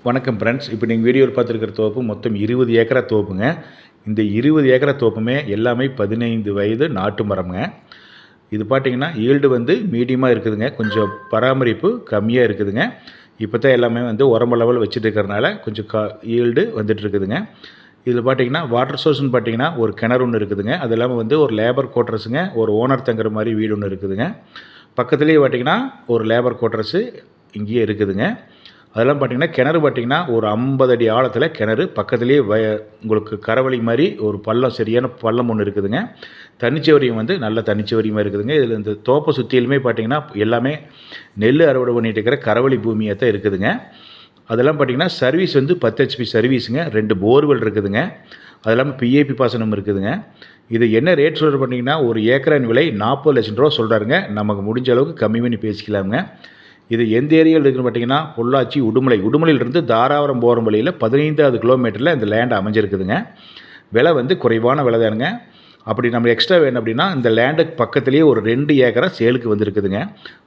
வணக்கம் ஃப்ரெண்ட்ஸ். இப்போ நீங்கள் வீடியோவில் பார்த்துருக்கிற தோப்பு மொத்தம் 20 ஏக்கரா தோப்புங்க. இந்த 20 ஏக்கரா தோப்புமே எல்லாமே 15 வயது நாட்டு மரம்ங்க. இது பார்த்தீங்கன்னா ஈல்டு மீடியமாக இருக்குதுங்க. கொஞ்சம் பராமரிப்பு கம்மியாக இருக்குதுங்க. இப்போ தான் எல்லாமே உரம்ப லெவல் வச்சுட்டு இருக்கிறனால கொஞ்சம் ஈல்டு வந்துட்டுருக்குதுங்க. இதில் பார்த்தீங்கன்னா வாட்டர் சோர்ஸ்னு பார்த்தீங்கன்னா ஒரு கிணறு ஒன்று இருக்குதுங்க. அது இல்லாமல் ஒரு லேபர் குவார்ட்டர்ஸுங்க, ஒரு ஓனர் தங்குற மாதிரி வீடு ஒன்று இருக்குதுங்க. பக்கத்துலேயே பார்த்தீங்கன்னா ஒரு லேபர் குவார்ட்டர்ஸு இங்கேயே இருக்குதுங்க. அதெல்லாம் பார்த்தீங்கன்னா கிணறு பார்த்தீங்கன்னா ஒரு 50 அடி ஆழத்தில் கிணறு, பக்கத்துலேயே உங்களுக்கு கரவழி மாதிரி ஒரு பள்ளம், சரியான பள்ளம் ஒன்று இருக்குதுங்க. தண்ணிச்சவரியம் நல்ல தண்ணிச்சவரியமாக இருக்குதுங்க. இதில் இந்த தோப்பை சுற்றிலுமே பார்த்தீங்கன்னா எல்லாமே நெல் அறுவடை பண்ணிகிட்டு இருக்கிற கரவழி பூமியாக தான் இருக்குதுங்க. அதெல்லாம் பார்த்தீங்கன்னா சர்வீஸ் 10 ஹெச்பி சர்வீஸுங்க, 2 போர்வெல் இருக்குதுங்க. அது இல்லாமல் பிஏபி பாசனம் இருக்குதுங்க. இது என்ன ரேட் சொல்கிற பார்த்தீங்கன்னா ஒரு ஏக்கரின் விலை 40 லட்சம் ரூபா சொல்கிறாருங்க. நமக்கு முடிஞ்ச அளவுக்கு கம்மி பண்ணி பேசிக்கலாமுங்க. இது எந்த ஏரியாவில் இருக்குதுன்னு பார்த்தீங்கன்னா பொள்ளாச்சி உடுமலையிலிருந்து தாராபுரம் போகிற வழியில் 15வது கிலோமீட்டரில் இந்த லேண்ட் அமைஞ்சிருக்குதுங்க. விலை குறைவான விலை தானுங்க. அப்படி நம்ம எக்ஸ்ட்ரா வேணும் அப்படின்னா இந்த லேண்டுக்கு பக்கத்துலேயே ஒரு 2 ஏக்கரா சேலுக்கு வந்துருக்குதுங்க.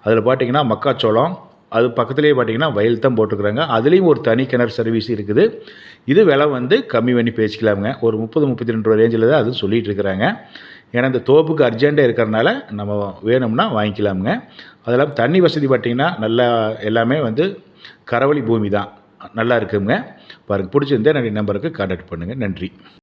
அதில் பார்த்தீங்கன்னா மக்காச்சோளம், அது பக்கத்துலேயே பார்த்தீங்கன்னா வயல் தான் போட்டுருக்குறாங்க. அதுலேயும் ஒரு தனி கிணறு சர்வீஸ் இருக்குது. இது விலை கம்மி பண்ணி பேசிக்கலாமுங்க. ஒரு 30-32 ரூபா ரேஞ்சில் தான் அதுவும் சொல்லிகிட்டு இருக்கிறாங்க. ஏன்னா இந்த தோப்புக்கு அர்ஜெண்ட்டாக இருக்கிறனால நம்ம வேணும்னா வாங்கிக்கலாமுங்க. அதெல்லாம் தண்ணி வசதி பார்த்திங்கன்னா நல்லா எல்லாமே கரவழி பூமி தான், நல்லா இருக்குங்க. பாருங்கள், பிடிச்சிருந்தா என்னுடைய நம்பருக்கு கான்டாக்ட் பண்ணுங்கள். நன்றி.